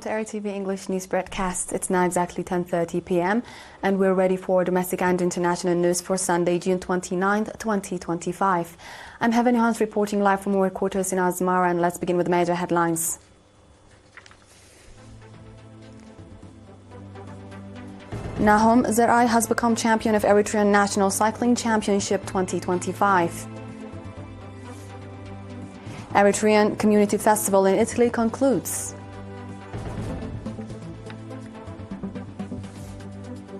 to ERi-TV English news broadcast. It's now exactly 10:30 p.m. and we're ready for domestic and international news for Sunday, June 29th, 2025. I'm Heaven Hans reporting live from our quarters in Asmara, and let's begin with major headlines. Nahom ERi has become champion of Eritrean National Cycling Championship 2025. Eritrean Community Festival in Italy concludes.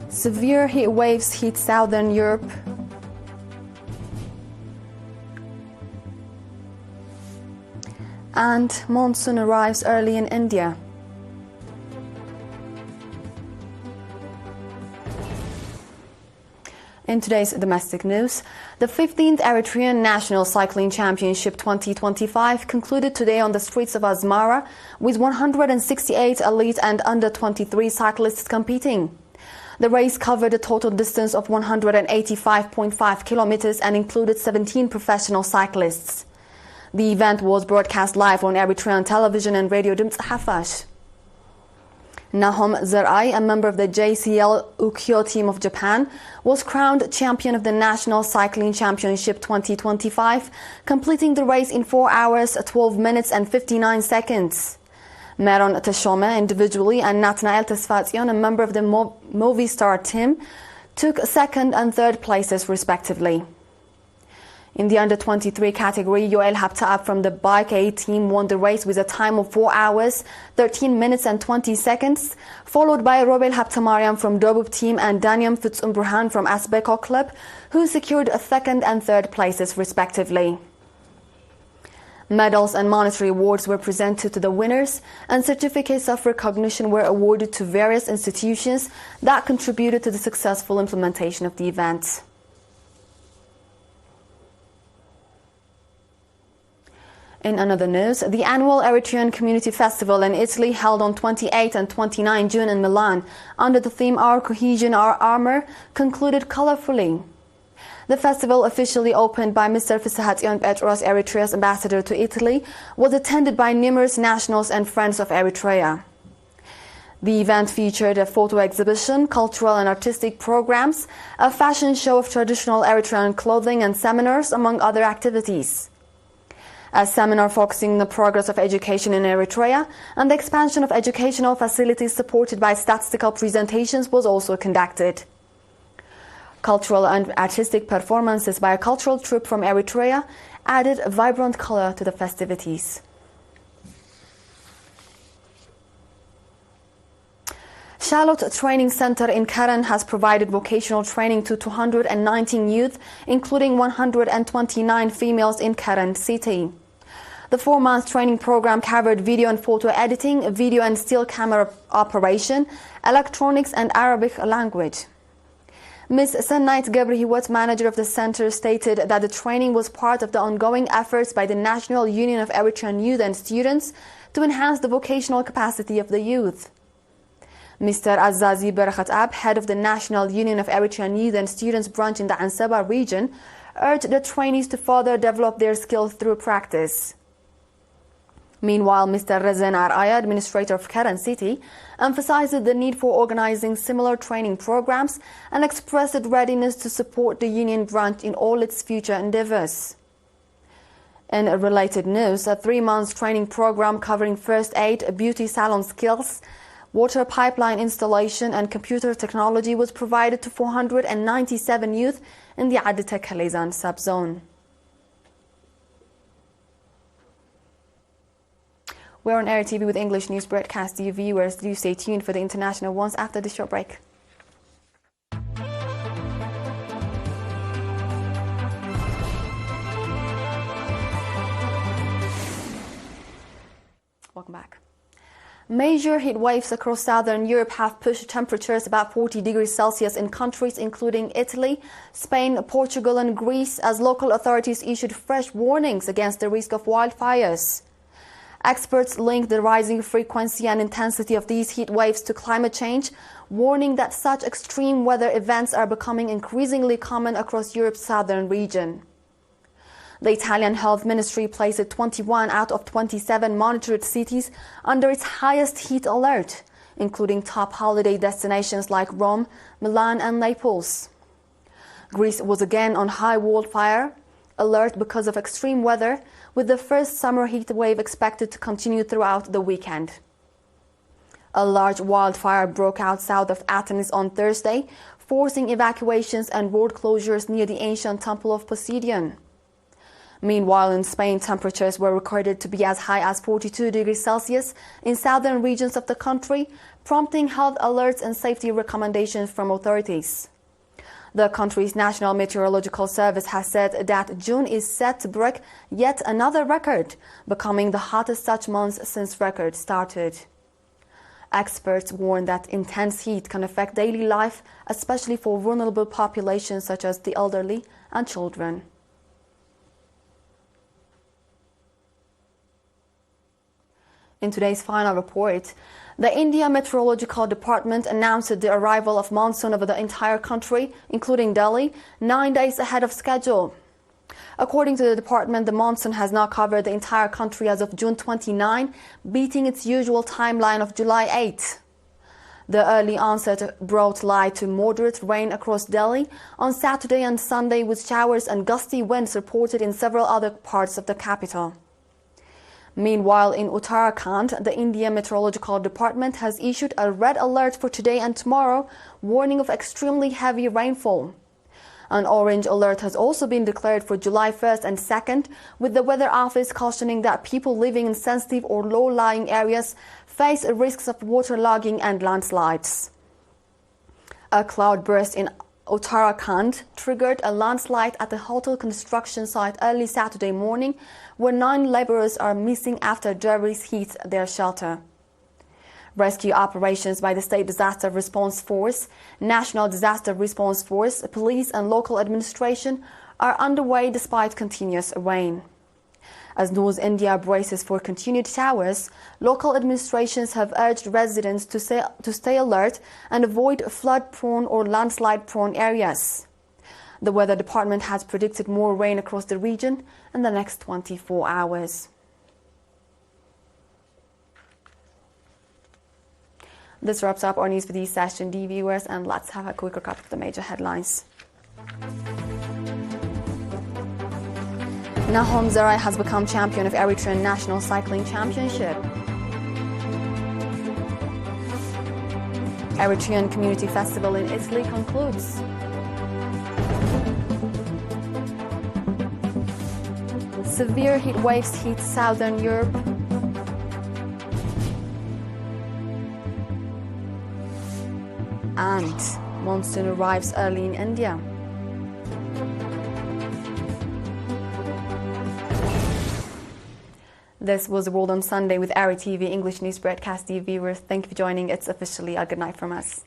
Severe heat waves hit southern Europe. And monsoon arrives early in India. In today's domestic news, the 15th Eritrean National Cycling Championship 2025 concluded today on the streets of Asmara with 168 elite and under-23 cyclists competing. The race covered a total distance of 185.5 kilometers and included 17 professional cyclists. The event was broadcast live on Eritrean television and radio Dimtz Hafash. Nahom ERi, a member of the JCL Ukyo team of Japan, was crowned champion of the National Cycling Championship 2025, completing the race in 4 hours, 12 minutes and 59 seconds. Meron Teshome individually and Nathanael Tesfatzion, a member of the Movistar team, took second and third places respectively. In the under-23 category, Yoel Haptaab from the Bike A team won the race with a time of 4 hours, 13 minutes and 20 seconds, followed by Robel Haptamariam from Dobub team and Daniel Fitzumburhan from Asbeko Club, who secured second and third places respectively. Medals and monetary awards were presented to the winners, and certificates of recognition were awarded to various institutions that contributed to the successful implementation of the event. In another news, the annual Eritrean Community Festival in Italy held on 28 and 29 June in Milan under the theme Our Cohesion, Our Armor concluded colorfully. The festival, officially opened by Mr. Fisahatyon Petros, Eritrea's ambassador to Italy, was attended by numerous nationals and friends of Eritrea. The event featured a photo exhibition, cultural and artistic programs, a fashion show of traditional Eritrean clothing and seminars, among other activities. A seminar focusing on the progress of education in Eritrea and the expansion of educational facilities supported by statistical presentations was also conducted. Cultural and artistic performances by a cultural troupe from Eritrea added a vibrant color to the festivities. Charlotte Training Center in Keren has provided vocational training to 219 youth, including 129 females in Keren city. The 4-month training program covered video and photo editing, video and still camera operation, electronics and Arabic language. Ms. Sennait Gabrihiwat, manager of the center, stated that the training was part of the ongoing efforts by the National Union of Eritrean Youth and Students to enhance the vocational capacity of the youth. Mr. Azazi Berakhatab, head of the National Union of Eritrean Youth and Students branch in the Ansaba region, urged the trainees to further develop their skills through practice. Meanwhile, Mr. Rezen Araya, administrator of Keren City, emphasized the need for organizing similar training programs and expressed readiness to support the union branch in all its future endeavors. In related news, a 3-month training program covering first aid, beauty salon skills, water pipeline installation and computer technology was provided to 497 youth in the Adita Kalezan subzone. We're on ERi-TV with English news broadcast. Dear viewers, do stay tuned for the international ones after this short break. Welcome back. Major heat waves across southern Europe have pushed temperatures about 40 degrees Celsius in countries including Italy, Spain, Portugal and Greece, as local authorities issued fresh warnings against the risk of wildfires. Experts link the rising frequency and intensity of these heat waves to climate change, warning that such extreme weather events are becoming increasingly common across Europe's southern region. The Italian Health Ministry placed 21 out of 27 monitored cities under its highest heat alert, including top holiday destinations like Rome, Milan and Naples. Greece was again on high wildfire alert because of extreme weather, with the first summer heat wave expected to continue throughout the weekend. A large wildfire broke out south of Athens on Thursday, forcing evacuations and road closures near the ancient temple of Poseidon. Meanwhile, in Spain, temperatures were recorded to be as high as 42 degrees Celsius in southern regions of the country, prompting health alerts and safety recommendations from authorities. The country's National Meteorological Service has said that June is set to break yet another record, becoming the hottest such month since records started. Experts warn that intense heat can affect daily life, especially for vulnerable populations such as the elderly and children. In today's final report, the India Meteorological Department announced the arrival of monsoon over the entire country, including Delhi, 9 days ahead of schedule. According to the department, the monsoon has now covered the entire country as of June 29, beating its usual timeline of July 8. The early onset brought light to moderate rain across Delhi on Saturday and Sunday, with showers and gusty winds reported in several other parts of the capital. Meanwhile, in Uttarakhand, the India Meteorological Department has issued a red alert for today and tomorrow, warning of extremely heavy rainfall. An orange alert has also been declared for July 1st and 2nd, with the Weather Office cautioning that people living in sensitive or low-lying areas face risks of waterlogging and landslides. A cloudburst in Uttarakhand triggered a landslide at the hotel construction site early Saturday morning, where 9 laborers are missing after debris hit their shelter. Rescue operations by the State Disaster Response Force, National Disaster Response Force, police and local administration are underway despite continuous rain. As North India braces for continued showers, local administrations have urged residents to stay alert and avoid flood-prone or landslide-prone areas. The Weather Department has predicted more rain across the region in the next 24 hours. This wraps up our news for this session, dear viewers, and let's have a quick recap of the major headlines. Nahom Zerai has become champion of Eritrean National Cycling Championship. Eritrean Community Festival in Italy concludes. Severe heat waves hit southern Europe. And monsoon arrives early in India. This was the World on Sunday with ERi-TV English News Broadcast. Dear viewers, thank you for joining. It's officially a good night from us.